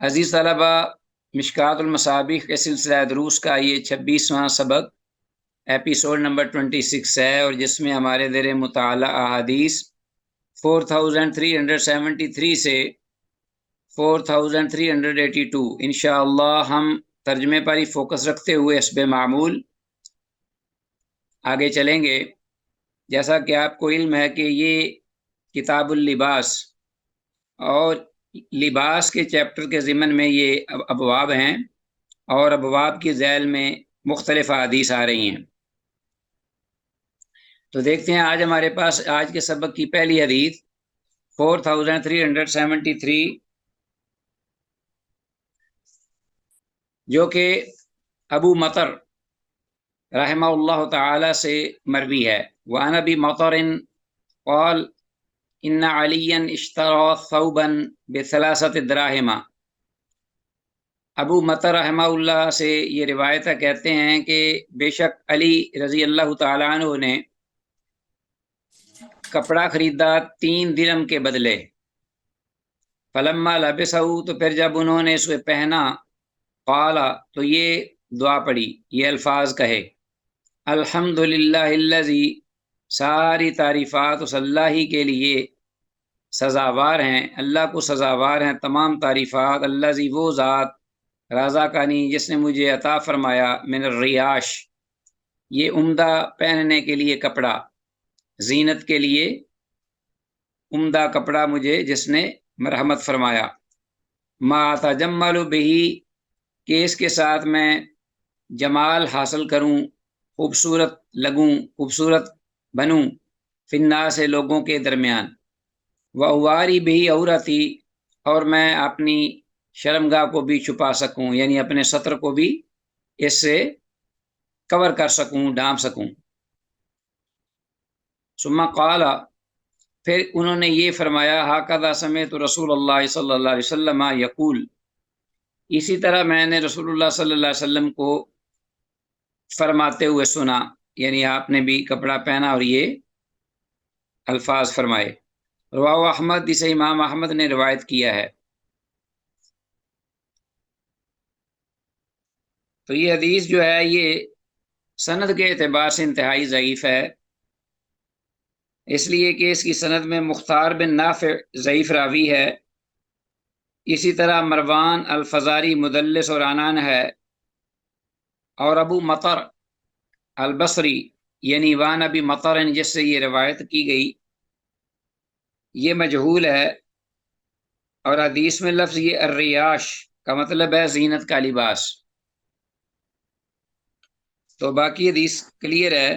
عزیز طلبہ، مشکات المصابیح کے سلسلہ دروس کا یہ 26واں سبق ایپیسوڈ نمبر 26 ہے، اور جس میں ہمارے زیر مطالعہ احادیث 4373 سے 4382 انشاءاللہ ہم ترجمے پر ہی فوکس رکھتے ہوئے حسب معمول آگے چلیں گے۔ جیسا کہ آپ کو علم ہے کہ یہ کتاب اللباس اور لباس کے چیپٹر کے ضمن میں یہ ابواب ہیں، اور ابواب کی ذیل میں مختلف احادیث آ رہی ہیں۔ تو دیکھتے ہیں آج ہمارے پاس آج کے سبق کی پہلی حدیث 4373 جو کہ ابو مطر رحمہ اللہ تعالی سے مروی ہے۔ وعن ابی مطر قال ان علیا اشترى ثوبا بثلاثة دراہم۔ ابو مطر رحمہ اللہ سے یہ روایت کہتے ہیں کہ بے شک علی رضی اللہ تعالیٰ عنہ نے کپڑا خریدا 3 درہم کے بدلے۔ فلما لبسہ، تو پھر جب انہوں نے اسے پہنا، قال، تو یہ دعا پڑھی، یہ الفاظ کہے، الحمدللہ الذی، ساری تعریفات اس اللہ ہی کے لیے سزاوار ہیں، اللہ کو سزاوار ہیں تمام تعریفات، الذی، وہ ذات، رازقنی، جس نے مجھے عطا فرمایا، من الریاش، یہ عمدہ پہننے کے لیے کپڑا، زینت کے لیے عمدہ کپڑا مجھے جس نے مرحمت فرمایا، ما اتجمل بہی، کہ اس کے ساتھ میں جمال حاصل کروں، خوبصورت لگوں، خوبصورت بنوں، فی الناس سے لوگوں کے درمیان، وأواری بھی عورتی، اور میں اپنی شرمگاہ کو بھی چھپا سکوں، یعنی اپنے سطر کو بھی اس سے کور کر سکوں، ڈھانپ سکوں۔ ثم قال، پھر انہوں نے یہ فرمایا، ہاکذا سمعت رسول اللہ صلی اللہ علیہ وسلم یقول، اسی طرح میں نے رسول اللہ صلی اللہ علیہ وسلم کو فرماتے ہوئے سنا، یعنی آپ نے بھی کپڑا پہنا اور یہ الفاظ فرمائے۔ رواہ احمد، اسے امام احمد نے روایت کیا ہے۔ تو یہ حدیث جو ہے یہ سند کے اعتبار سے انتہائی ضعیف ہے، اس لیے کہ اس کی سند میں مختار بن نافع ضعیف راوی ہے، اسی طرح مروان الفزاری مدلس اور عنان ہے، اور ابو مطر البصری یعنی وان ابی مطر جس سے یہ روایت کی گئی یہ مجہول ہے، اور حدیث میں لفظ یہ الریاش کا مطلب ہے زینت کا لباس۔ تو باقی حدیث کلیئر ہے۔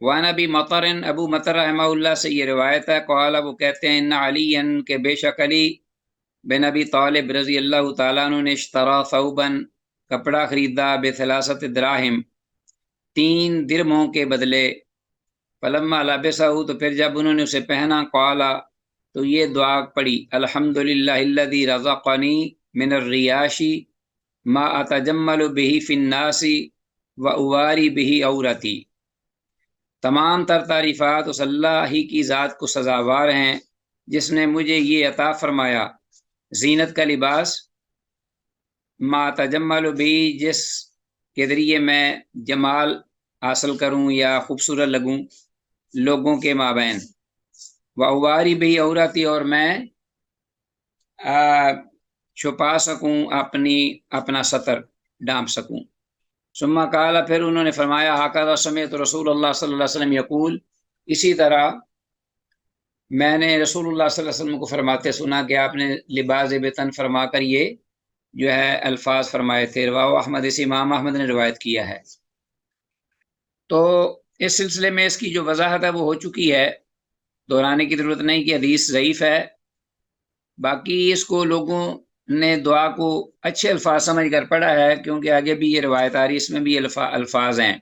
وان ابی مطر، ابو مطر رحمہ اللہ سے یہ روایت ہے، قال، وہ کہتے ہیں، ان علی، کہ بے شک علی بن ابی طالب رضی اللہ تعالیٰ عنہ نے اشترا ثوبا، کپڑا خریدا، بثلاثت دراہم، 3 درہموں کے بدلے۔ فلما لبسہ، تو پھر جب انہوں نے اسے پہنا، قال، تو یہ دعا پڑھی، الحمدللہ الذی رزقنی من الریاش ما اتجمل بہ فی الناس واواری بہ عورتی، تمام تر تعریفات اس اللہ ہی کی ذات کو سزاوار ہیں جس نے مجھے یہ عطا فرمایا، زینت کا لباس، ما تجمل بھی، جس کے ذریعے میں جمال حاصل کروں یا خوبصورت لگوں لوگوں کے مابین، واواری بھی عورتی، اور میں چھپا سکوں اپنا سطر، ڈھانپ سکوں۔ ثم قال، پھر انہوں نے فرمایا، ہاکذا سمعت رسول اللہ صلی اللہ علیہ وسلم یقول، اسی طرح میں نے رسول اللہ صلی اللہ علیہ وسلم کو فرماتے سنا کہ آپ نے لباس بطن فرما کر یہ جو ہے الفاظ فرمائے تھے۔ رواہ احمد، اس امام احمد نے روایت کیا ہے۔ تو اس سلسلے میں اس کی جو وضاحت ہے وہ ہو چکی ہے، دہرانے کی ضرورت نہیں کہ حدیث ضعیف ہے۔ باقی اس کو لوگوں نے دعا کو اچھے الفاظ سمجھ کر پڑھا ہے، کیونکہ آگے بھی یہ روایت آ رہی، اس میں بھی الفاظ ہیں۔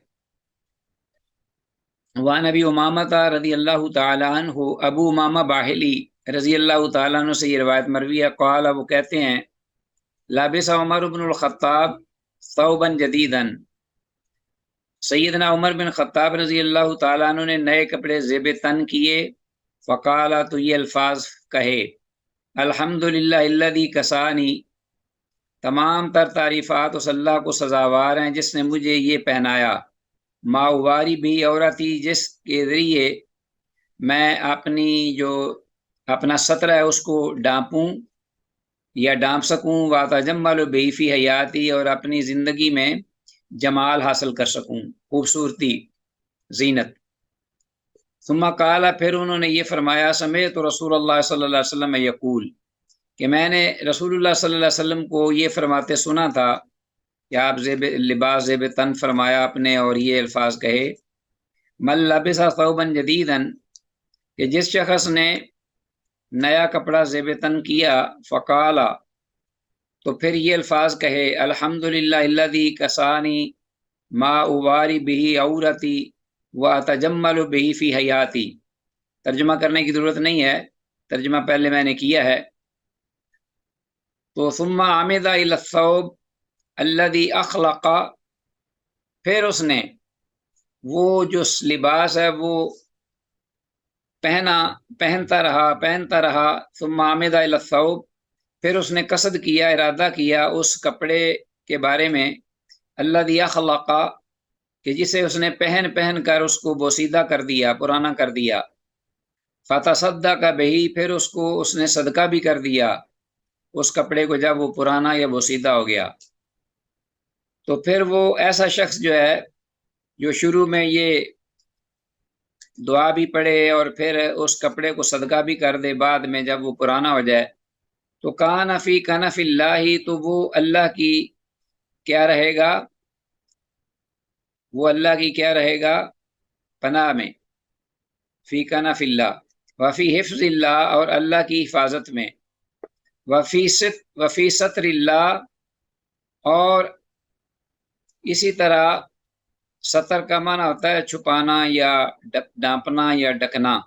وعن ابی امامہ رضی اللہ تعالیٰ عنہ، ابو امامہ باہلی رضی اللہ تعالیٰ عنہ سے یہ روایت مروی ہے، قال، وہ کہتے ہیں، لابس عمر بن الخطاب ثوبا جدیدا، سیدنا عمر بن خطاب رضی اللہ تعالیٰ عنہ نے نئے کپڑے زیب تن کیے، فقال، تو یہ الفاظ کہے، الحمدللہ الذی کسانی، تمام تر تعریفات اس اللہ کو سزاوار ہیں جس نے مجھے یہ پہنایا، ماواری بھی عورتی، جس کے ذریعے میں اپنا سطر ہے اس کو ڈانپوں یا ڈانپ سکوں، واتجمل و بیفی حیاتی، اور اپنی زندگی میں جمال حاصل کر سکوں، خوبصورتی، زینت۔ ثم قال، پھر انہوں نے یہ فرمایا، سمعت رسول اللہ صلی اللہ علیہ وسلم یقول، کہ میں نے رسول اللہ صلی اللہ علیہ وسلم کو یہ فرماتے سنا تھا کہ آپ لباس زیب تن فرمایا اپنے، اور یہ الفاظ کہے، من لبس ثوبا جدیدا، کہ جس شخص نے نیا کپڑا زیب تن کیا، فقالا، تو پھر یہ الفاظ کہے، الحمدللہ الذی کسانی ما اواری بہی عورتی واتجمل بہی فی حیاتی۔ ترجمہ کرنے کی ضرورت نہیں ہے، ترجمہ پہلے میں نے کیا ہے۔ تو ثم عمد الی الثوب الذی اخلق، پھر اس نے وہ جو لباس ہے وہ پہنتا رہا، ثم عمد الی الثوب، پھر اس نے قصد کیا، ارادہ کیا اس کپڑے کے بارے میں، الذی اخلق، کہ جسے اس نے پہن کر اس کو بوسیدہ کر دیا، پرانا کر دیا، فتصدق بہی، پھر اس نے صدقہ بھی کر دیا اس کپڑے کو جب وہ پرانا یا بوسیدہ ہو گیا۔ تو پھر وہ ایسا شخص جو ہے جو شروع میں یہ دعا بھی پڑھے اور پھر اس کپڑے کو صدقہ بھی کر دے بعد میں جب وہ پرانا ہو جائے، تو کان فی کنف اللہ، تو وہ اللہ کی کیا رہے گا، وہ اللہ کی کیا رہے گا، پناہ میں، فی کنف اللہ، وفی حفظ اللہ، اور اللہ کی حفاظت میں، وفی ستر اللہ، اور اسی طرح ستر کا معنی ہوتا ہے چھپانا یا ڈانپنا یا ڈکنا،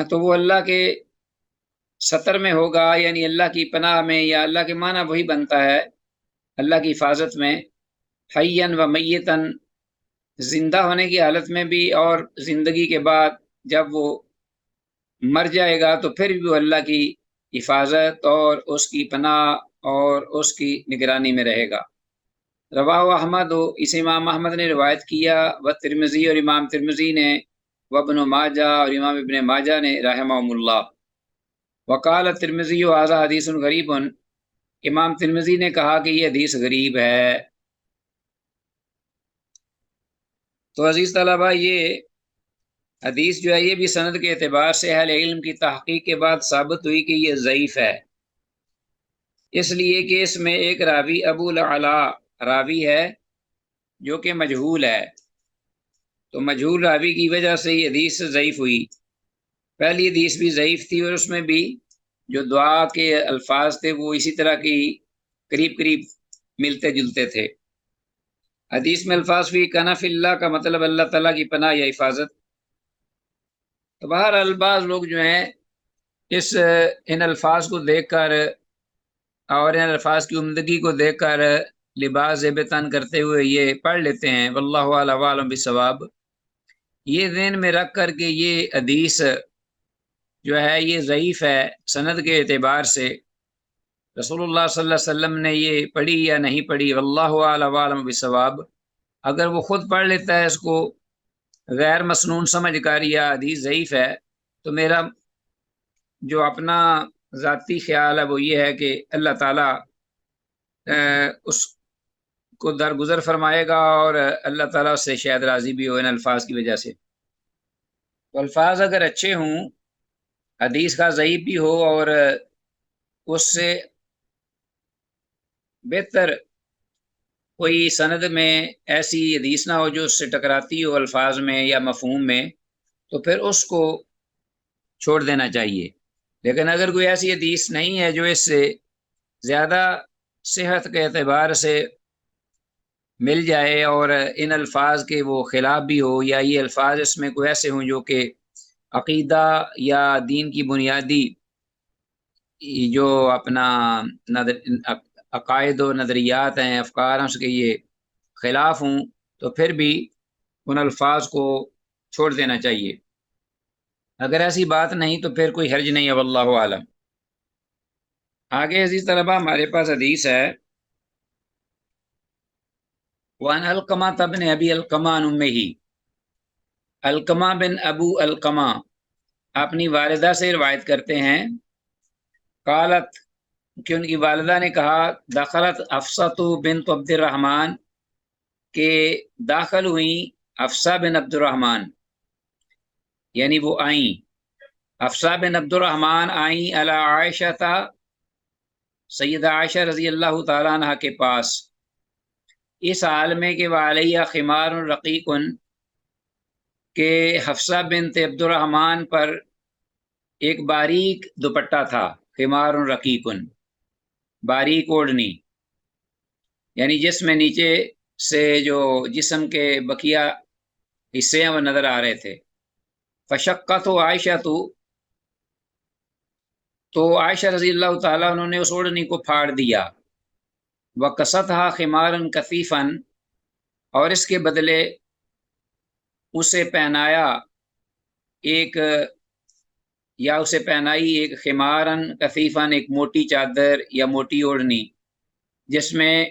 تو وہ اللہ کے ستر میں ہوگا، یعنی اللہ کی پناہ میں، یا اللہ کے معنی وہی بنتا ہے اللہ کی حفاظت میں، حیاً و میتاً، زندہ ہونے کی حالت میں بھی اور زندگی کے بعد جب وہ مر جائے گا تو پھر بھی وہ اللہ کی حفاظت اور اس کی پناہ اور اس کی نگرانی میں رہے گا۔ رواہ احمد، اسے امام احمد نے روایت کیا، و ترمذی، اور امام ترمذی نے، و ابن ماجہ، اور امام ابن ماجہ نے، رحمہم اللہ۔ وقال ترمذی ھذا حدیث غریب، امام ترمذی نے کہا کہ یہ حدیث غریب ہے۔ تو عزیز طلبہ، یہ حدیث جو ہے یہ بھی سند کے اعتبار سے اہل علم کی تحقیق کے بعد ثابت ہوئی کہ یہ ضعیف ہے، اس لیے کہ اس میں ایک راوی ابو العلا راوی ہے جو کہ مجہول ہے، تو مجہول راوی کی وجہ سے یہ حدیث ضعیف ہوئی۔ پہلی حدیث بھی ضعیف تھی، اور اس میں بھی جو دعا کے الفاظ تھے وہ اسی طرح کی قریب ملتے جلتے تھے۔ حدیث میں الفاظ فی کنف اللہ کا مطلب اللہ تعالیٰ کی پناہ یا حفاظت۔ تو بہرحال بعض لوگ جو ہیں ان الفاظ کو دیکھ کر اور ان الفاظ کی عمدگی کو دیکھ کر لباس زیب تن کرتے ہوئے یہ پڑھ لیتے ہیں، واللہ اعلم بالصواب، یہ ذہن میں رکھ کر کہ یہ حدیث جو ہے یہ ضعیف ہے سند کے اعتبار سے، رسول اللہ صلی اللہ علیہ وسلم نے یہ پڑھی یا نہیں پڑھی، واللہ اعلم بالصواب۔ اگر وہ خود پڑھ لیتا ہے اس کو غیر مسنون سمجھ کر یا حدیث ضعیف ہے، تو میرا جو اپنا ذاتی خیال ہے وہ یہ ہے کہ اللہ تعالیٰ اس کو درگزر فرمائے گا، اور اللہ تعالیٰ اس سے شاید راضی بھی ہو ان الفاظ کی وجہ سے۔ تو الفاظ اگر اچھے ہوں، حدیث کا ضعیف بھی ہو، اور اس سے بہتر کوئی سند میں ایسی حدیث نہ ہو جو اس سے ٹکراتی ہو الفاظ میں یا مفہوم میں، تو پھر اس کو چھوڑ دینا چاہیے۔ لیکن اگر کوئی ایسی حدیث نہیں ہے جو اس سے زیادہ صحت کے اعتبار سے مل جائے اور ان الفاظ کے وہ خلاف بھی ہو، یا یہ الفاظ اس میں کوئی ایسے ہوں جو کہ عقیدہ یا دین کی بنیادی جو اپنا عقائد و نظریات ہیں، افکار ہیں، اس کے یہ خلاف ہوں، تو پھر بھی ان الفاظ کو چھوڑ دینا چاہیے۔ اگر ایسی بات نہیں تو پھر کوئی حرج نہیں ہے، واللہ عالم۔ آگے عزیز طلبہ ہمارے پاس حدیث ہے، وان علقمہ بن ابی علقمہ عن امہ، علقمہ بن ابو علقمہ اپنی والدہ سے روایت کرتے ہیں، قالت کہ ان کی والدہ نے کہا، دخلت افصۃ بنت عبد الرحمن کہ داخل ہوئیں افصہ بن عبد الرحمن، یعنی وہ آئیں، افصہ بن عبد الرحمن آئیں علی عائشہ تھا، سیدہ عائشہ رضی اللہ تعالیٰ عنہ کے پاس، اس حال میں کہ وعلیہ خمار رقیق، کہ حفصہ بنت عبد الرحمن پر ایک باریک دوپٹہ تھا، خمار رقیق باریک اوڑھنی، یعنی جس میں نیچے سے جو جسم کے بقیہ حصے ہیں وہ نظر آ رہے تھے۔ فشقت عائشہ تو عائشہ رضی اللہ تعالیٰ انہوں نے اس اوڑھنی کو پھاڑ دیا، وَقَصَتْهَا خِمَارًا كَثِيفًا، اور اس کے بدلے اسے پہنایا ایک یا اسے پہنائی ایک خمارن کثیفن، ایک موٹی چادر یا موٹی اوڑھنی جس میں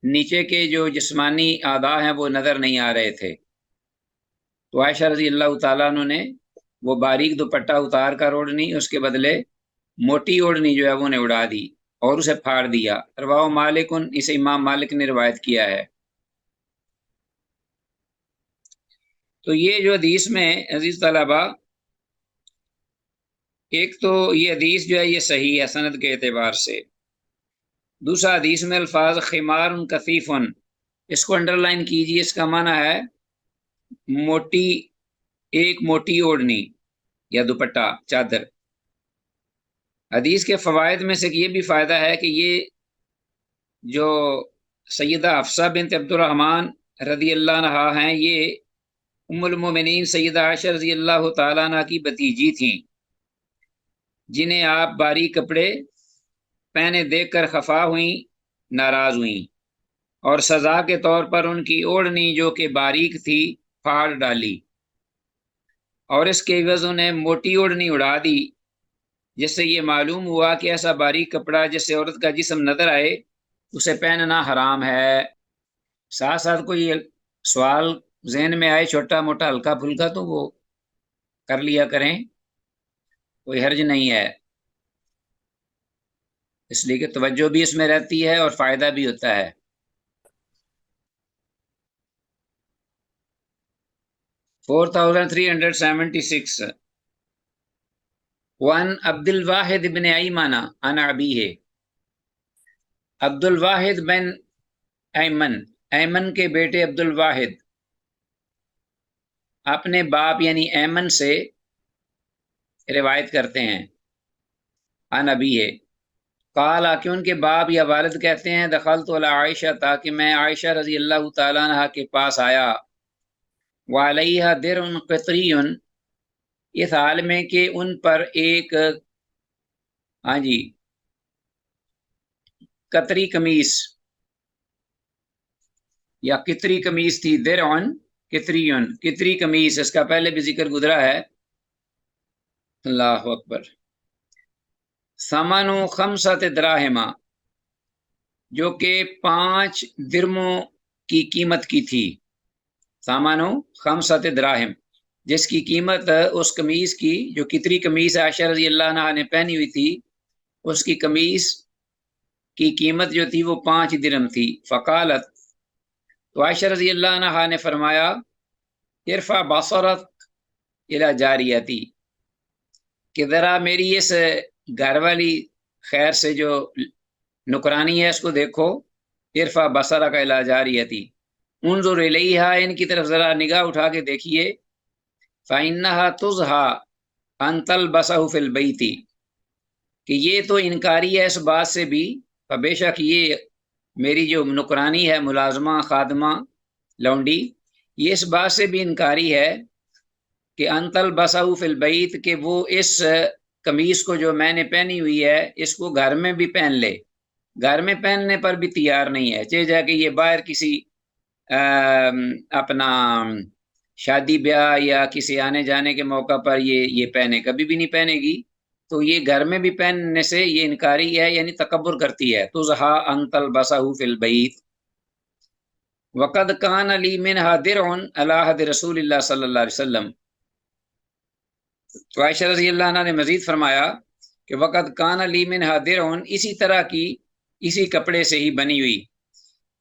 نیچے کے جو جسمانی اعضاء ہیں وہ نظر نہیں آ رہے تھے۔ تو عائشہ رضی اللہ تعالیٰ عنہ نے وہ باریک دوپٹہ اتار کر اوڑھنی، اس کے بدلے موٹی اوڑھنی جو ہے وہ نے اڑا دی اور اسے پھاڑ دیا۔ رواہ مالک، اسے امام مالک نے روایت کیا ہے۔ تو یہ جو حدیث میں عزیز طلبہ، ایک تو یہ حدیث جو ہے یہ صحیح ہے سند کے اعتبار سے، دوسرا حدیث میں الفاظ خمار کثیف، اس کو انڈر لائن کیجیے، اس کا معنی ہے موٹی، ایک موٹی اوڑھنی یا دوپٹہ چادر۔ حدیث کے فوائد میں سے یہ بھی فائدہ ہے کہ یہ جو سیدہ حفصہ بنت عبد الرحمن رضی اللہ عنہا ہیں، یہ ام المومنین سیدہ عائشہ رضی اللہ تعالیٰ عنہ کی بھتیجی تھیں، جنہیں آپ باریک کپڑے پہنے دیکھ کر خفا ہوئیں، ناراض ہوئیں، اور سزا کے طور پر ان کی اوڑھنی جو کہ باریک تھی پھاڑ ڈالی، اور اس کے عوض انہیں موٹی اوڑھنی اڑا دی، جس سے یہ معلوم ہوا کہ ایسا باریک کپڑا جس سے عورت کا جسم نظر آئے اسے پہننا حرام ہے۔ ساتھ ساتھ کوئی سوال ذہن میں آئے چھوٹا موٹا ہلکا پھلکا تو وہ کر لیا کریں، کوئی حرج نہیں ہے، اس لیے کہ توجہ بھی اس میں رہتی ہے اور فائدہ بھی ہوتا ہے۔ 4376 وان عبد الواحد بن ایمن عن ابیہ، عبد الواحد بن ایمن، ایمن کے بیٹے عبد الواحد اپنے باپ یعنی ایمن سے روایت کرتے ہیں، عن ابیہ قال، کہ ان کے باپ یا والد کہتے ہیں، دخلت علی عائشہ، تاکہ میں عائشہ رضی اللہ تعالیٰ عنہ کے پاس آیا، وعلیہا درع قطری، اس حال میں کہ ان پر ایک قطری قمیص یا قطری قمیص تھی، درع قطری، قطری قمیص، اس کا پہلے بھی ذکر گزرا ہے، اللہ اکبر، ثمن 5 دراہم، جو کہ 5 درموں کی قیمت کی تھی، ثمن 5 دراہم، جس کی قیمت اس قمیص کی، جو قطری قمیص عائشہ رضی اللہ عنہ نے پہنی ہوئی تھی، اس کی قمیص کی قیمت جو تھی وہ 5 درہم تھی۔ فقالت، تو عائشہ رضی اللہ عنہ نے فرمایا، ارفع بصرک الی جاریتی، کہ ذرا میری اس گھر والی خیر سے جو نکرانی ہے اس کو دیکھو، ارفع بصرک الی جاریتی، انظر الیہا، ان کی طرف ذرا نگاہ اٹھا کے دیکھیے، فإنها تزہا ان تلبسہ فی البیت، کہ یہ تو انکاری ہے اس بات سے بھی، بے شک یہ میری جو نکرانی ہے، ملازمہ، خادمہ، لونڈی، یہ اس بات سے بھی انکاری ہے کہ ان تلبسہ فی البیت، کہ وہ اس قمیص کو جو میں نے پہنی ہوئی ہے اس کو گھر میں بھی پہن لے، گھر میں پہننے پر بھی تیار نہیں ہے، چاہے جا کہ یہ باہر کسی اپنا شادی بیاہ یا کسی آنے جانے کے موقع پر یہ پہنے، کبھی بھی نہیں پہنے گی، تو یہ گھر میں بھی پہننے سے یہ انکاری ہے، یعنی تکبر کرتی ہے. تزہا ان تلبسہ فی البیت وقد کان لی منہا درع علی عہد رسول اللہ صلی اللہ علیہ وسلم. تو عائشہ رضی اللہ عنہ نے مزید فرمایا کہ وقد کان لی منہا درع، اسی طرح کی اسی کپڑے سے ہی بنی ہوئی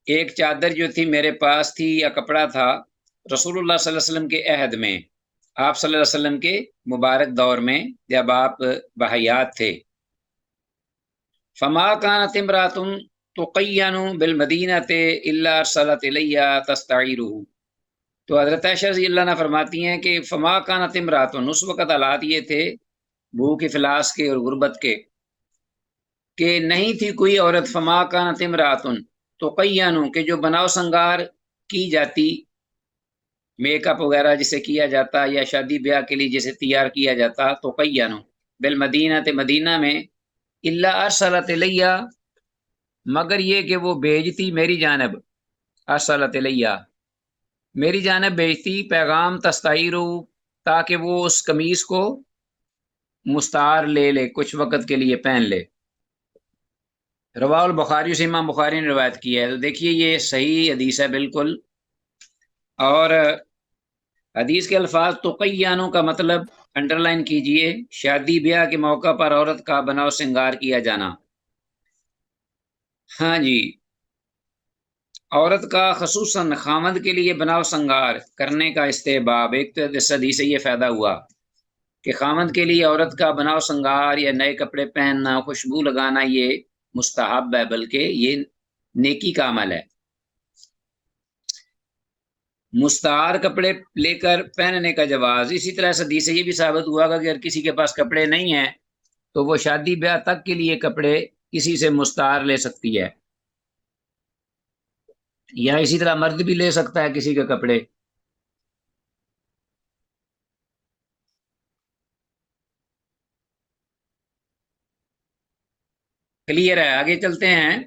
ایک چادر جو تھی میرے پاس تھی، یا کپڑا تھا رسول اللہ صلی اللہ علیہ وسلم کے عہد میں، آپ صلی اللہ علیہ وسلم کے مبارک دور میں جب آپ بحیات تھے. فما كانت امرأة تقین بالمدینۃ الا ارسلت الیہ تستعیرہ. تو حضرت عائشہ رضی اللہ عنہ فرماتی ہیں کہ فما كانت امرأة، اس وقت حالات یہ تھے بھوک افلاس کے اور غربت کے، کہ نہیں تھی کوئی عورت فما كانت امرأة تقین، کہ جو بناؤ سنگار کی جاتی، میک اپ وغیرہ جسے کیا جاتا یا شادی بیاہ کے لیے جسے تیار کیا جاتا، تقین بالمدینۃ، مدینہ میں، الا ارسلت الیہ، مگر یہ کہ وہ بھیجتی میری جانب، ارسلت الیہ میری جانب بھیجتی پیغام، تستعیرو تاکہ وہ اس قمیص کو مستعار لے لے، کچھ وقت کے لیے پہن لے. رواہ البخاری، سے امام بخاری نے روایت کی ہے. تو دیکھیے یہ صحیح حدیث ہے بالکل. اور حدیث کے الفاظ تقیانوں کا مطلب انڈر لائن کیجئے، شادی بیاہ کے موقع پر عورت کا بناؤ سنگار کیا جانا. ہاں جی، عورت کا خصوصاً خامد کے لیے بناؤ سنگار کرنے کا استحباب. ایک تو اس حدیث سے یہ فائدہ ہوا کہ خامد کے لیے عورت کا بناؤ سنگار یا نئے کپڑے پہننا، خوشبو لگانا، یہ مستحب ہے، بلکہ یہ نیکی کا عمل ہے. مستعار کپڑے لے کر پہننے کا جواز. اسی طرح اس حدیث سے یہ بھی ثابت ہوا کہ اگر کسی کے پاس کپڑے نہیں ہیں تو وہ شادی بیاہ تک کے لیے کپڑے کسی سے مستعار لے سکتی ہے، یا اسی طرح مرد بھی لے سکتا ہے کسی کے کپڑے. کلیئر ہے؟ آگے چلتے ہیں.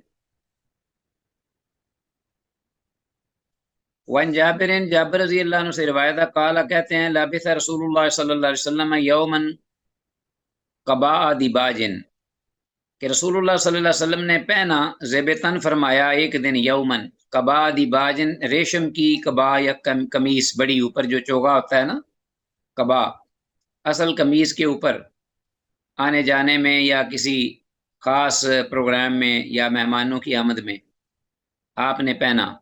وان جابر، جابر رضی اللہ عنہ سے روایت ہے، قال کہتے ہیں لابث رسول اللہ صلی اللہ علیہ وسلم یومن قباء دباجن، کہ رسول اللہ صلی اللہ علیہ وسلم نے پہنا زیب تن فرمایا ایک دن، یومن قباء دباجن، ریشم کی قبا یا قمیص، بڑی اوپر جو چوغا ہوتا ہے نا، قبا اصل قمیص کے اوپر آنے جانے میں یا کسی خاص پروگرام میں یا مہمانوں کی آمد میں آپ نے پہنا.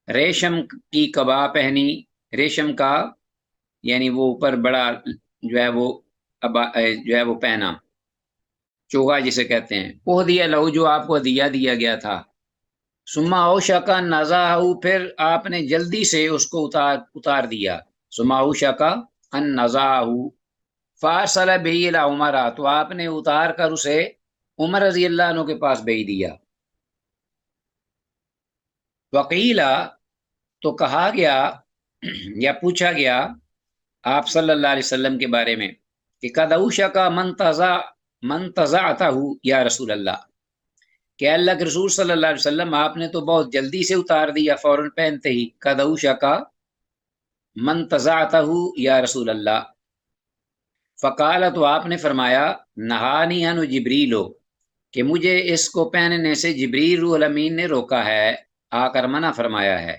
ریشم کی قبا پہنی، ریشم کا یعنی وہ اوپر بڑا جو ہے وہ جو ہے وہ پہنا، چوغا جسے کہتے ہیں. وہ دیا لہو، جو آپ کو ہدیہ دیا گیا تھا. سما اوشا کا نازا، پھر آپ نے جلدی سے اس کو اتار دیا. سما اوشا کا ان نازا فارسل بہی الی عمر، تو آپ نے اتار کر اسے عمر رضی اللہ عنہ کے پاس بھیج دیا. وقیلا، تو کہا گیا یا پوچھا گیا آپ صلی اللہ علیہ وسلم کے بارے میں کہ قد اوشک من تزعتہ یا رسول اللہ، کہ اللہ کے رسول صلی اللہ علیہ وسلم آپ نے تو بہت جلدی سے اتار دیا فوراً پہنتے ہی. قد اوشک من تزعتہ یا رسول اللہ. فقال، تو آپ نے فرمایا نہانی عنہ جبریل، کہ مجھے اس کو پہننے سے جبریل روح الامین نے روکا ہے، آ کر منع فرمایا ہے.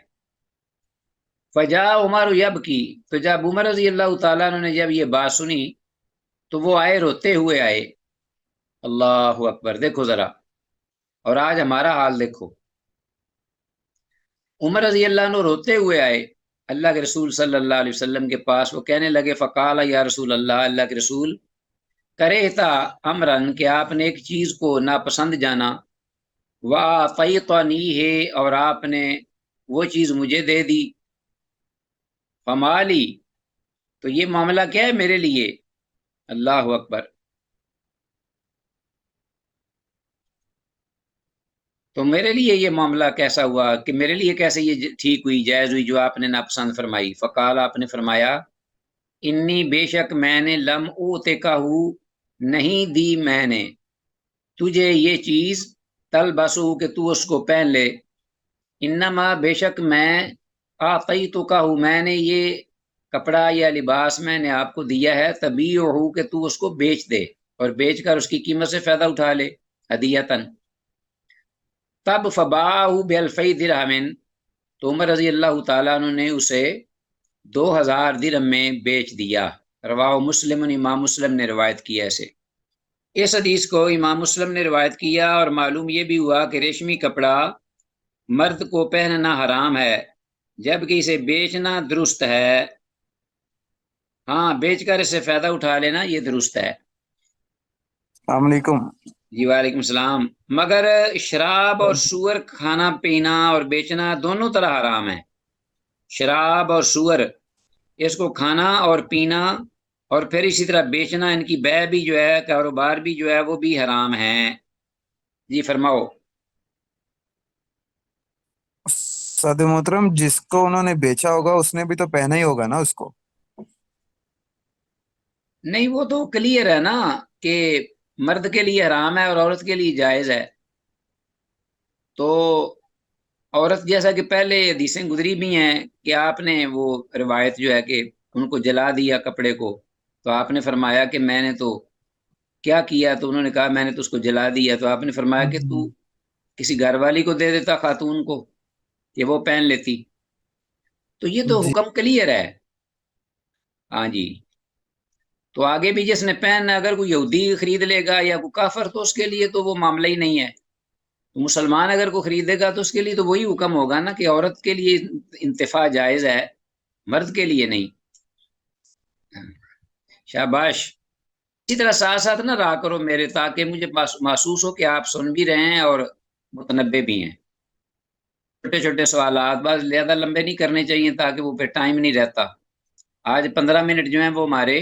فجاء عمر یبکی، تو جب عمر رضی اللہ تعالیٰ عنہ نے جب یہ بات سنی تو وہ آئے، روتے ہوئے آئے. اللہ اکبر، دیکھو ذرا، اور آج ہمارا حال دیکھو. عمر رضی اللہ عنہ روتے ہوئے آئے اللہ کے رسول صلی اللہ علیہ وسلم کے پاس. وہ کہنے لگے فقال یا رسول اللہ، اللہ کے رسول، کریتا امرن، کہ آپ نے ایک چیز کو ناپسند جانا، وَأَعْطَيْتَنِيهِ، اور آپ نے وہ چیز مجھے دے دی. فمالی، تو یہ معاملہ کیا ہے میرے لیے؟ اللہ اکبر. تو میرے لیے یہ معاملہ کیسا ہوا، کہ میرے لیے کیسے یہ ٹھیک ہوئی، جائز ہوئی جو آپ نے ناپسند فرمائی؟ فقال، آپ نے فرمایا انی، بے شک میں نے، لم اوتکہ، نہیں دی میں نے تجھے یہ چیز، تلبسو، کہ تو اس کو پہن لے. انما، بے شک میں، اعطیتکہ، میں نے یہ کپڑا یا لباس میں نے آپ کو دیا ہے، تبیعہ، کہ تو اس کو بیچ دے. اور بیچ کر اس کی قیمت سے فائدہ اٹھا لے ہدیتن، تب فباہ بألفی درہم، تو عمر رضی اللہ تعالیٰ عنہ نے اسے 2000 درہم میں بیچ دیا۔ رواہ مسلم، امام مسلم نے روایت کیا ایسے۔ اس حدیث کو امام مسلم نے روایت کیا، اور معلوم یہ بھی ہوا کہ ریشمی کپڑا مرد کو پہننا حرام ہے، جبکہ اسے بیچنا درست ہے۔ ہاں، بیچ کر اسے فائدہ اٹھا لینا یہ درست ہے۔ السلام علیکم۔ جی وعلیکم السلام۔ مگر شراب اور سور کھانا پینا اور بیچنا دونوں طرح حرام ہے۔ شراب اور سور، اس کو کھانا اور پینا اور پھر اسی طرح بیچنا، ان کی بے بھی جو ہے، کاروبار بھی جو ہے، وہ بھی حرام ہے۔ جی فرماؤ۔ سعد محترم، جس کو انہوں نے بیچا ہوگا اس نے بھی تو پہنا ہی ہوگا نا اس کو۔ نہیں، وہ تو کلیئر ہے نا کہ مرد کے لیے حرام ہے اور عورت کے لیے جائز ہے۔ تو عورت، جیسا کہ پہلے حدیثیں گزری بھی ہیں کہ آپ نے وہ روایت جو ہے کہ ان کو جلا دیا کپڑے کو، تو آپ نے فرمایا کہ میں نے تو کیا کیا، تو انہوں نے کہا میں نے تو اس کو جلا دیا، تو آپ نے فرمایا کہ تو کسی گھر والی کو دے دیتا خاتون کو کہ وہ پہن لیتی۔ تو یہ تو جی حکم کلیئر ہے۔ ہاں جی، تو آگے بھی جس نے پہننا، اگر کوئی یہودی خرید لے گا یا کوئی کافر، تو اس کے لیے تو وہ معاملہ ہی نہیں ہے۔ تو مسلمان اگر کوئی خریدے گا تو اس کے لیے تو وہی حکم ہوگا نا کہ عورت کے لیے انتفاع جائز ہے، مرد کے لیے نہیں۔ شاباش۔ اسی طرح ساتھ ساتھ نہ رہا کرو میرے، تاکہ مجھے محسوس ہو کہ آپ سن بھی رہے ہیں اور متنبع بھی ہیں۔ چھوٹے چھوٹے سوالات بس زیادہ لمبے نہیں کرنے چاہیے، تاکہ وہ پھر ٹائم نہیں رہتا۔ آج 15 منٹ جو ہیں وہ ہمارے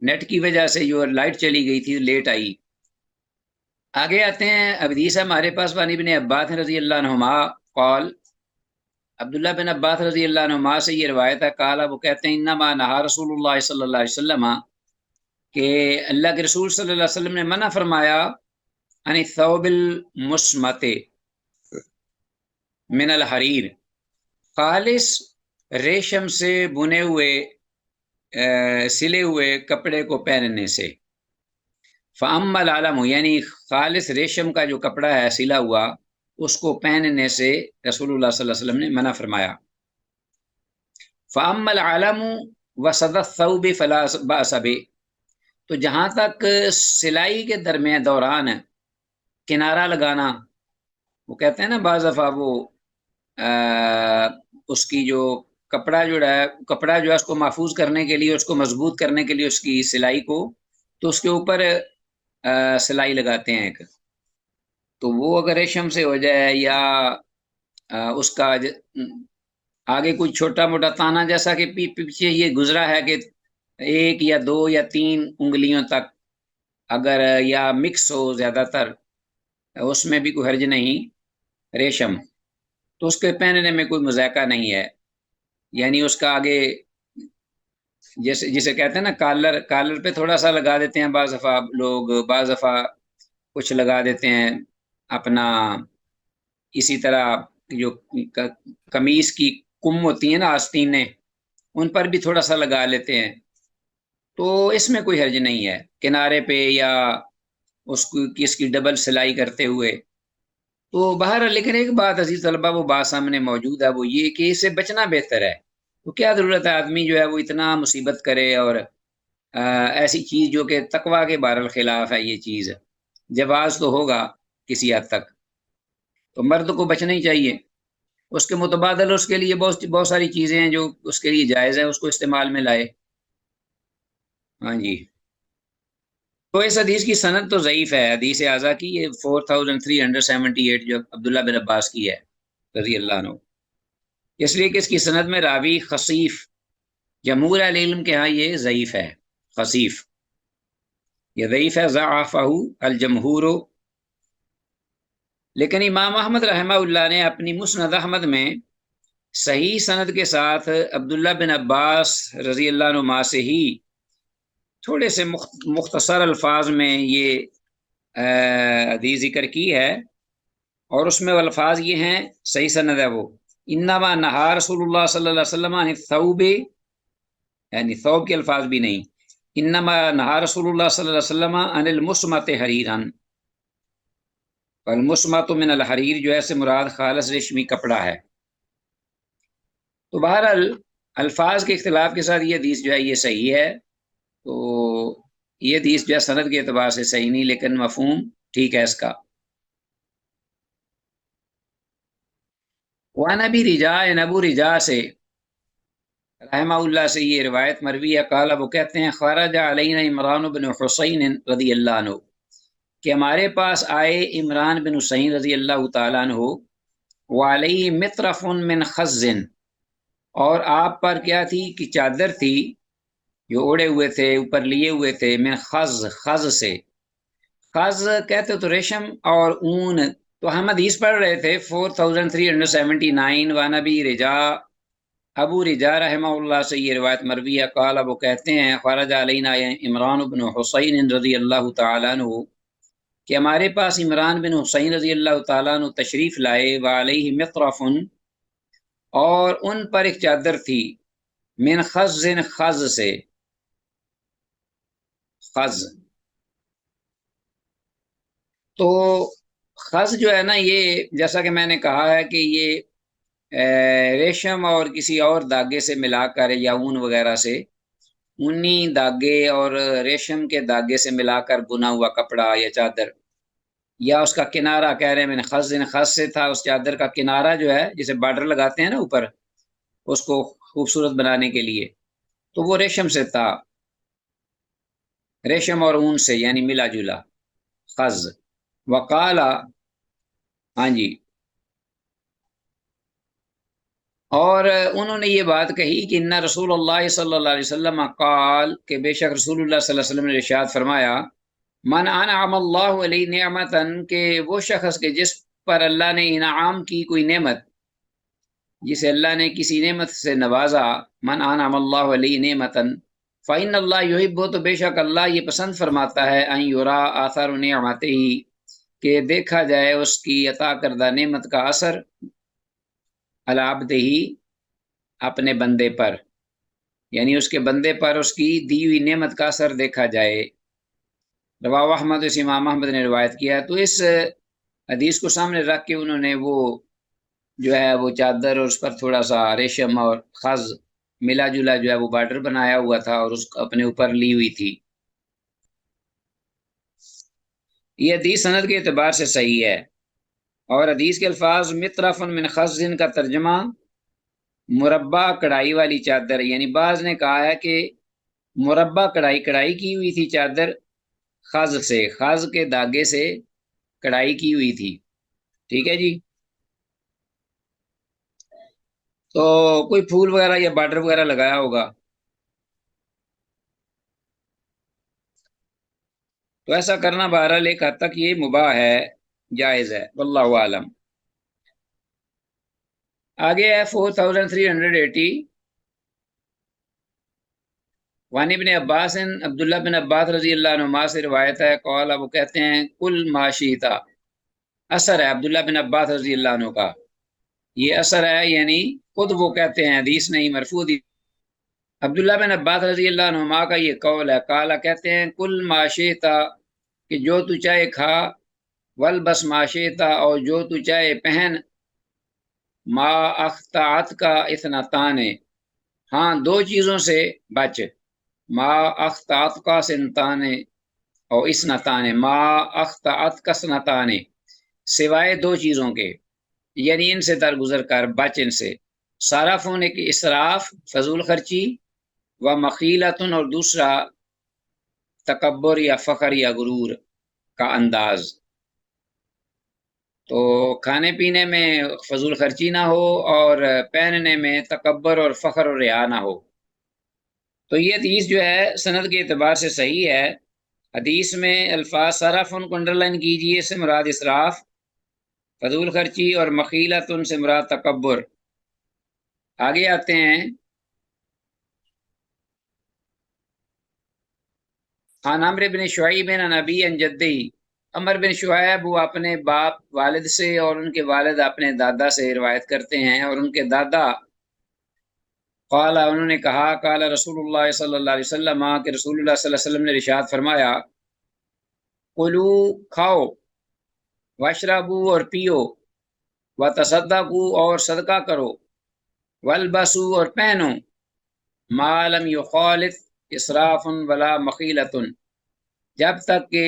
نیٹ کی وجہ سے، جو لائٹ چلی گئی تھی، لیٹ آئی۔ آگے آتے ہیں، حدیث ہمارے پاس وان ابن عباس رضی اللہ عنہما قال، عبداللہ بن عباس رضی اللہ عنہما سے یہ روایت ہے، قال، وہ کہتے ہیں انما نہا رسول اللہ صلی اللہ علیہ وسلم، کہ اللہ کے رسول صلی اللہ علیہ وسلم نے منع فرمایا ان الثوب المسمت من الحریر، خالص ریشم سے بنے ہوئے سلے ہوئے کپڑے کو پہننے سے۔ فَأَمَّا الْعَلَمُ، یعنی خالص ریشم کا جو کپڑا ہے سلا ہوا، اس کو پہننے سے رسول اللہ صلی اللہ علیہ وسلم نے منع فرمایا۔ فَأَمَّا الْعَلَمُ وَسَدَ الثَّوْبِ فَلَا بَأْسَ بِهِ، تو جہاں تک سلائی کے درمیان دوران کنارہ لگانا، وہ کہتے ہیں نا بعض دفعہ وہ اس کی جو کپڑا جو ہے اس کو محفوظ کرنے کے لیے، اس کو مضبوط کرنے کے لیے، اس کی سلائی کو، تو اس کے اوپر سلائی لگاتے ہیں ایک، تو وہ اگر ریشم سے ہو جائے یا اس کا آگے کوئی چھوٹا موٹا تانا، جیسا کہ پیچھے یہ گزرا ہے کہ 1 یا 2 یا 3 انگلیوں تک اگر یا مکس ہو، زیادہ تر اس میں بھی کوئی حرج نہیں ریشم، تو اس کے پہننے میں کوئی مذائقہ نہیں ہے۔ یعنی اس کا آگے جسے کہتے ہیں نا کالر پہ تھوڑا سا لگا دیتے ہیں بعض دفعہ لوگ، بعض دفعہ کچھ لگا دیتے ہیں اپنا، اسی طرح جو قمیص کی کم ہوتی ہیں نا آستینیں، ان پر بھی تھوڑا سا لگا لیتے ہیں، تو اس میں کوئی حرج نہیں ہے کنارے پہ یا اس کی ڈبل سلائی کرتے ہوئے۔ تو بہرحال، لیکن ایک بات عزیز طلبہ، وہ بات سامنے موجود ہے، وہ یہ کہ اس سے بچنا بہتر ہے۔ تو کیا ضرورت ہے آدمی جو ہے وہ اتنا مصیبت کرے، اور ایسی چیز جو کہ تقویٰ کے بہرحال خلاف ہے، یہ چیز جواز تو ہوگا کسی حد تک، تو مرد کو بچنا ہی چاہیے۔ اس کے متبادل اس کے لیے بہت ساری چیزیں ہیں جو اس کے لیے جائز ہے، اس کو استعمال میں لائے۔ ہاں جی، تو اس حدیث کی سند تو ضعیف ہے، حدیث اعضا کی، یہ 4378 جو عبداللہ بن عباس کی ہے رضی اللہ عنہ، اس لیے کہ اس کی سند میں راوی خصیف، جمہور اہل علم کے ہاں یہ ضعیف ہے، خصیف، یہ ضعیف ہے، ضعفہ الجمہور۔ لیکن امام احمد رحمہ اللہ نے اپنی مسند احمد میں صحیح سند کے ساتھ عبداللہ بن عباس رضی اللہ عنہما سے ہی تھوڑے سے مختصر الفاظ میں یہ حدیث ذکر کی ہے، اور اس میں الفاظ یہ ہیں، صحیح سند ہے وہ، انما نہا رسول اللہ صلی اللہ علیہ وسلم عن الثوب، یعنی ثوب کے الفاظ بھی نہیں، انما نہا رسول اللہ صلی اللہ علیہ وسلم عن المسمت حریرن، المسمت من الحریر جو ہے سے مراد خالص ریشمی کپڑا ہے۔ تو بہرحال الفاظ کے اختلاف کے ساتھ یہ حدیث جو ہے یہ صحیح ہے، تو یہ حدیث جو ہے سند کے اعتبار سے صحیح نہیں، لیکن مفہوم ٹھیک ہے اس کا۔ وعن ابی رجاء، ابو رجاء سے رحمہ اللہ سے یہ روایت مروی ہے، قال وہ کہتے ہیں خرج علینا عمران بن حسین رضی اللہ عنہ، کہ ہمارے پاس آئے عمران بن حسین رضی اللہ تعالیٰ عنہ، وعلیہ مطرف من خز، اور آپ پر کیا تھی کہ چادر تھی جو اوڑے ہوئے تھے، اوپر لیے ہوئے تھے، من خز، خز سے، خز کہتے تو ریشم اور اون۔ تو ہم حدیث پڑھ رہے تھے 4379، وانبی رجا، ابو رجا رحمہ اللہ سے یہ روایت مروی ہے، قال وہ کہتے ہیں خرج علینا عمران بن حسین رضی اللہ تعالیٰ عنہ، کہ ہمارے پاس عمران بن حسین رضی اللہ تعالیٰ عنہ تشریف لائے، وعلیہ مطرف، اور ان پر ایک چادر تھی، من خز، خز سے، خز۔ تو خز جو ہے نا یہ جیسا کہ میں نے کہا ہے کہ یہ ریشم اور کسی اور دھاگے سے ملا کر یا اون وغیرہ سے، اونی دھاگے اور ریشم کے دھاگے سے ملا کر بنا ہوا کپڑا یا چادر، یا اس کا کنارہ کہہ رہے ہیں میں نے خز، خز سے تھا اس چادر کا کنارہ جو ہے جسے بارڈر لگاتے ہیں نا اوپر اس کو خوبصورت بنانے کے لیے، تو وہ ریشم سے تھا، ریشم اور اون سے یعنی ملا جلا، خز۔ وقالا، ہاں جی، اور انہوں نے یہ بات کہی کہ ان رسول اللہ صلی اللہ علیہ وسلم قال، کہ بے شک رسول اللہ صلی اللہ علیہ وسلم نے ارشاد فرمایا، من انعم اللہ علیہ نعمتن، کہ وہ شخص کے جس پر اللہ نے انعام کی کوئی نعمت، جسے اللہ نے کسی نعمت سے نوازا، من انعم اللہ علیہ نعمتن فإن اللہ یحب، تو بے شک اللہ یہ پسند فرماتا ہے، ان یرا آثار نعمتہ، کہ دیکھا جائے اس کی عطا کردہ نعمت کا اثر، علی عبدہ، اپنے بندے پر، یعنی اس کے بندے پر اس کی دی ہوئی نعمت کا اثر دیکھا جائے۔ رواہ احمد، اس امام احمد نے روایت کیا۔ تو اس حدیث کو سامنے رکھ کے انہوں نے وہ جو ہے وہ چادر اور اس پر تھوڑا سا ریشم اور خز ملا جلا جو ہے وہ بارڈر بنایا ہوا تھا اور اس کو اپنے اوپر لی ہوئی تھی۔ یہ حدیث سند کے اعتبار سے صحیح ہے، اور حدیث کے الفاظ مطرف من خز کا ترجمہ مربع کڑھائی والی چادر، یعنی بعض نے کہا ہے کہ مربع کڑھائی کی ہوئی تھی چادر، خز سے، خز کے دھاگے سے کڑھائی کی ہوئی تھی، ٹھیک ہے جی۔ تو کوئی پھول وغیرہ یا بارڈر وغیرہ لگایا ہوگا، تو ایسا کرنا بہرحال ایک حد تک یہ مباح ہے، جائز ہے، واللہ عالم۔ آگے ہے 4380، وان ابن عباس، عبداللہ بن عباس رضی اللہ عنہما سے روایت ہے، قال، وہ کہتے ہیں کل ما شئتا، اثر ہے عبداللہ بن عباس رضی اللہ عنہ کا، یہ اثر ہے یعنی خود وہ کہتے ہیں، حدیث نہیں مرفوع دی۔ عبداللہ بن عباس رضی اللہ عنہما کا یہ قول ہے، قال کہتے ہیں کل ما شئتا، کہ جو تو چاہے کھا، والبس ما شئتا، اور جو تو چاہے پہن، ما اختعت کا اثنتان، ہاں دو چیزوں سے بچ، ما اختعت کا سنتان اور اسنتان، ما اختعت کا سنتان، سوائے دو چیزوں کے، یعنی ان سے درگزر کر، بچ ان سے، صرف ہونے کے اسراف، فضول خرچی، و مخیلتن، اور دوسرا تکبر یا فخر یا غرور کا انداز، تو کھانے پینے میں فضول خرچی نہ ہو اور پہننے میں تکبر اور فخر اور ریا نہ ہو۔ تو یہ حدیث جو ہے سند کے اعتبار سے صحیح ہے۔ حدیث میں الفاظ صرف ان کو انڈرلائن کیجئے، اس سے مراد اسراف، فضول خرچی، اور مخیلت ان سے مراد تکبر۔ آگے آتے ہیں، عن عمرو بن شعیب عن ابی عن جدی، عمر بن شعیب وہ اپنے باپ والد سے اور ان کے والد اپنے دادا سے روایت کرتے ہیں، اور ان کے دادا قال انہوں نے کہا قال رسول اللہ صلی اللہ علیہ وسلم کہ رسول اللہ صلی اللہ علیہ وسلم نے ارشاد فرمایا کلو کھاؤ واشربو اور پیو وتصدقو اور صدقہ کرو والبسو اور پہنو ما لم یخالط اسراف ولا مخیلۃ جب تک کہ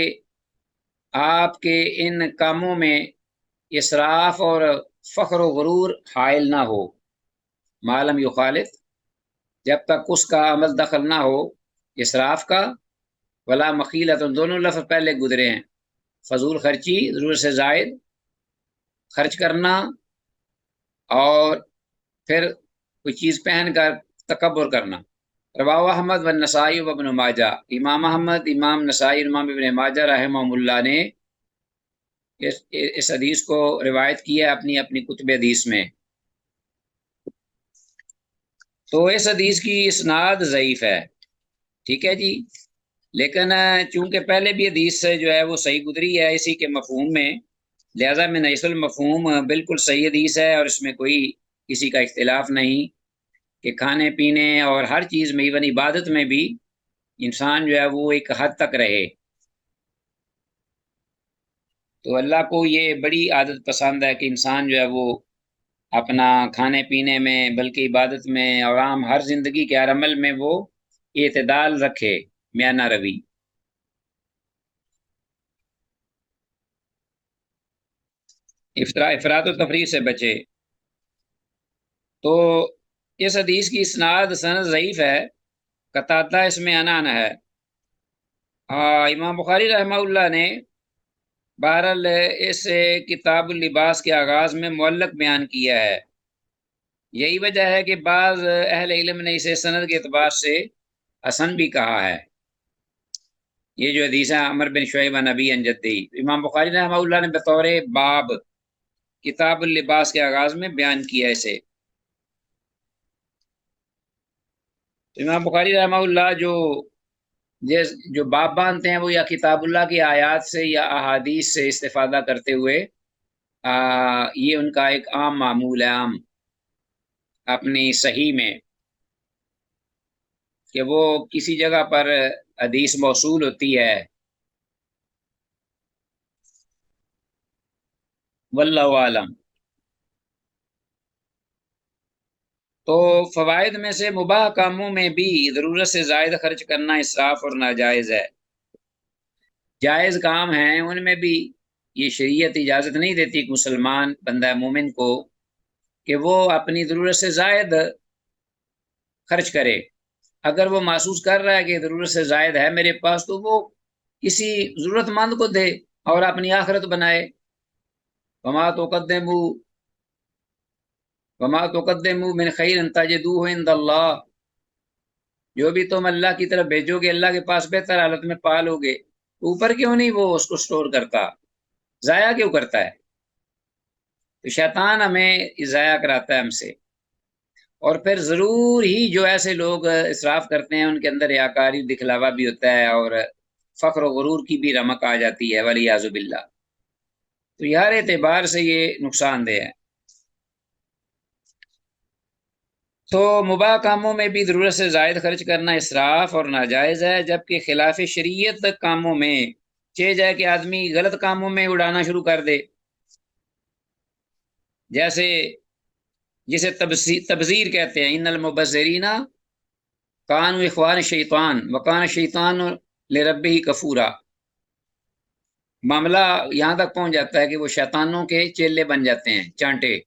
آپ کے ان کاموں میں اسراف اور فخر و غرور حائل نہ ہو ما لم یخالط جب تک اس کا عمل دخل نہ ہو اسراف کا ولا مخیلۃ دونوں لفظ پہلے گزرے ہیں فضول خرچی ضرورت سے زائد خرچ کرنا اور پھر کوئی چیز پہن کر تکبر کرنا رواہ احمد و نسائی و ابن ماجہ امام احمد امام نسائی امام ابن ماجہ رحمہ اللہ نے اس حدیث کو روایت کیا اپنی اپنی کتب حدیث میں تو اس حدیث کی اسناد ضعیف ہے ٹھیک ہے جی لیکن چونکہ پہلے بھی حدیث سے جو ہے وہ صحیح گزری ہے اسی کے مفہوم میں لہذا میں نحیث المفہوم بالکل صحیح حدیث ہے اور اس میں کوئی کسی کا اختلاف نہیں کہ کھانے پینے اور ہر چیز میں ایون عبادت میں بھی انسان جو ہے وہ ایک حد تک رہے تو اللہ کو یہ بڑی عادت پسند ہے کہ انسان جو ہے وہ اپنا کھانے پینے میں بلکہ عبادت میں اور عام ہر زندگی کے ہر عمل میں وہ اعتدال رکھے میانہ روی افراط و تفریح سے بچے تو اس حدیث کی اسناد سند ضعیف ہے قطادہ اس میں عنان ہے امام بخاری رحمہ اللہ نے بہرحال اس کتاب اللباس کے آغاز میں معلق بیان کیا ہے یہی وجہ ہے کہ بعض اہل علم نے اسے سند کے اعتبار سے حسن بھی کہا ہے یہ جو حدیث ہے عمر بن شعیب نبی انجدی امام بخاری رحمہ اللہ نے بطور باب کتاب اللباس کے آغاز میں بیان کیا اسے امام بخاری رحمہ اللہ جو باب باندھتے ہیں وہ یا کتاب اللہ کی آیات سے یا احادیث سے استفادہ کرتے ہوئے یہ ان کا ایک عام معمول ہے عام اپنی صحیح میں کہ وہ کسی جگہ پر حدیث موصول ہوتی ہے واللہ عالم تو فوائد میں سے مباح کاموں میں بھی ضرورت سے زائد خرچ کرنا اسراف اور ناجائز ہے جائز کام ہیں ان میں بھی یہ شریعت اجازت نہیں دیتی کہ مسلمان بندہ مومن کو کہ وہ اپنی ضرورت سے زائد خرچ کرے اگر وہ محسوس کر رہا ہے کہ ضرورت سے زائد ہے میرے پاس تو وہ کسی ضرورت مند کو دے اور اپنی آخرت بنائے وما تقدموا من خیر تجدوہ عند اللہ جو بھی تم اللہ کی طرف بھیجو گے اللہ کے پاس بہتر حالت میں پالو گے اوپر کیوں نہیں وہ اس کو سٹور کرتا ضائع کیوں کرتا ہے تو شیطان ہمیں ضائع کراتا ہے ہم سے اور پھر ضرور ہی جو ایسے لوگ اسراف کرتے ہیں ان کے اندر ریاکاری دکھلاوا بھی ہوتا ہے اور فخر و غرور کی بھی رمق آ جاتی ہے والعیاذ باللہ تو ہر اعتبار سے یہ نقصان دہ ہے تو مباح کاموں میں بھی ضرورت سے زائد خرچ کرنا اسراف اور ناجائز ہے جبکہ خلاف شریعت کاموں میں چاہے جائے کہ آدمی غلط کاموں میں اڑانا شروع کر دے جیسے جسے تبذیر کہتے ہیں ان المبذرین کانوا اخوان شیطان وکان شیطان لربہ کفورا معاملہ یہاں تک پہنچ جاتا ہے کہ وہ شیطانوں کے چیلے بن جاتے ہیں چانٹے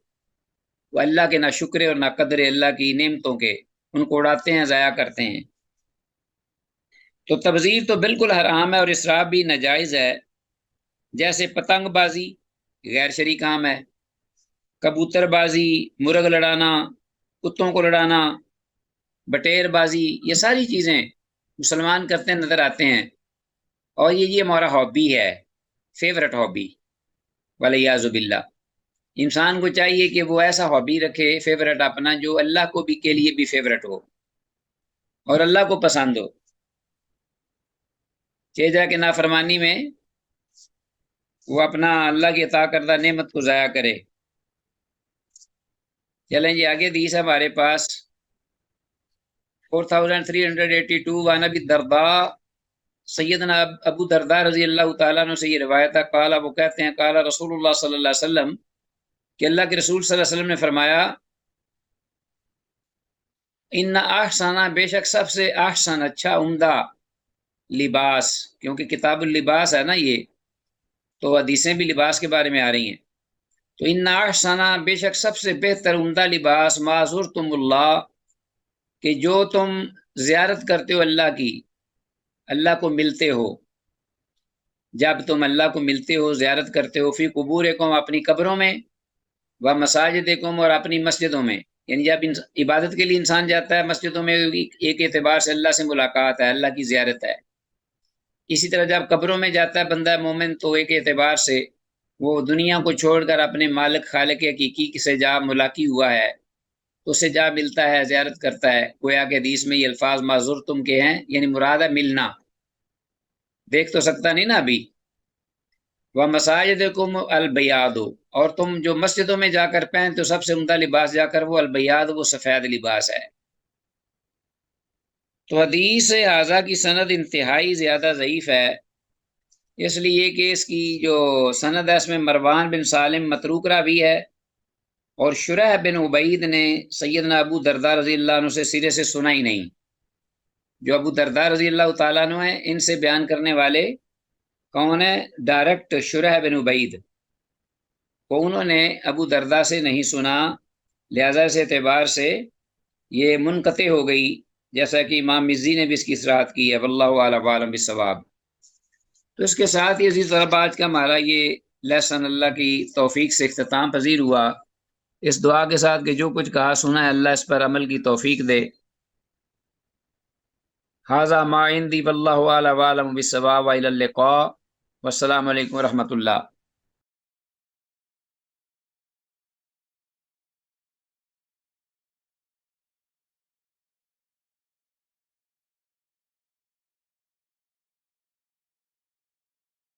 وہ اللہ کے نہ شکرے اور نہ قدرے اللہ کی نعمتوں کے ان کو اڑاتے ہیں ضائع کرتے ہیں تو تبذیر تو بالکل حرام ہے اور اسراف بھی ناجائز ہے جیسے پتنگ بازی غیر شرعی کام ہے کبوتر بازی مرغ لڑانا کتوں کو لڑانا بٹیر بازی یہ ساری چیزیں مسلمان کرتے نظر آتے ہیں اور یہ ہمارا ہابی ہے فیورٹ ہابی والعیاذ باللہ انسان کو چاہیے کہ وہ ایسا ہابی رکھے فیورٹ اپنا جو اللہ کو بھی کے لیے بھی فیورٹ ہو اور اللہ کو پسند ہو چاہے جا کے نافرمانی میں وہ اپنا اللہ کی عطا کردہ نعمت کو ضائع کرے چلیں جی آگے حدیث ہے ہمارے پاس 4382 وعن ابی الدرداء سیدنا ابو درداء رضی اللہ تعالیٰ عنہ سے یہ روایت ہے، قال وہ کہتے ہیں قال رسول اللہ صلی اللہ علیہ وسلم کہ اللہ کے رسول صلی اللہ علیہ وسلم نے فرمایا ان احسن بے شک سب سے احسن اچھا عمدہ لباس، کیونکہ کتاب اللباس ہے نا یہ، تو حدیثیں بھی لباس کے بارے میں آ رہی ہیں، تو ان احسن بے شک سب سے بہتر عمدہ لباس ما زرتم اللہ کہ جو تم زیارت کرتے ہو اللہ کی، اللہ کو ملتے ہو، جب تم اللہ کو ملتے ہو زیارت کرتے ہو، فی قبورکم اپنی قبروں میں، و مساجدکم اور اپنی مسجدوں میں، یعنی جب عبادت کے لیے انسان جاتا ہے مسجدوں میں ایک اعتبار سے اللہ سے ملاقات ہے، اللہ کی زیارت ہے، اسی طرح جب قبروں میں جاتا ہے بندہ مومن تو ایک اعتبار سے وہ دنیا کو چھوڑ کر اپنے مالک خالق حقیقی سے جا ملاقی ہوا ہے تو اسے جا ملتا ہے، زیارت کرتا ہے، گویا کہ حدیث میں یہ الفاظ معذور تم کے ہیں، یعنی مراد ہے ملنا، دیکھ تو سکتا نہیں نا ابھی، وہ مساجدکم البیاد اور تم جو مسجدوں میں جا کر پہنتے ہو سب سے عمدہ لباس جا کر وہ البیاد وہ سفید لباس ہے۔ تو حدیث اعضا کی سند انتہائی زیادہ ضعیف ہے، اس لیے کہ اس کی جو سند ہے اس میں مروان بن سالم متروک راوی ہے، اور شرح بن عبید نے سیدنا ابو درداء رضی اللہ عنہ سے سرے سے سنا ہی نہیں، جو ابو درداء رضی اللہ تعالیٰ عنہ ہیں ان سے بیان کرنے والے کون ہے؟ ڈائریکٹ شرح بن عبید کو انہوں نے ابو درداء سے نہیں سنا، لہذا اس اعتبار سے یہ منقطع ہو گئی، جیسا کہ امام مزی نے بھی اس کی اصلاحات کی ہے، واللہ اعلم عالم بالصواب۔ تو اس کے ساتھ ہی عزیز طلبہ آج کا ہمارا یہ لیسن اللہ کی توفیق سے اختتام پذیر ہوا، اس دعا کے ساتھ کہ جو کچھ کہا سنا ہے اللہ اس پر عمل کی توفیق دے۔ ھذا ما عندی واللہ اعلم بالصواب، والى اللقاء، والسلام علیکم ورحمۃ اللہ۔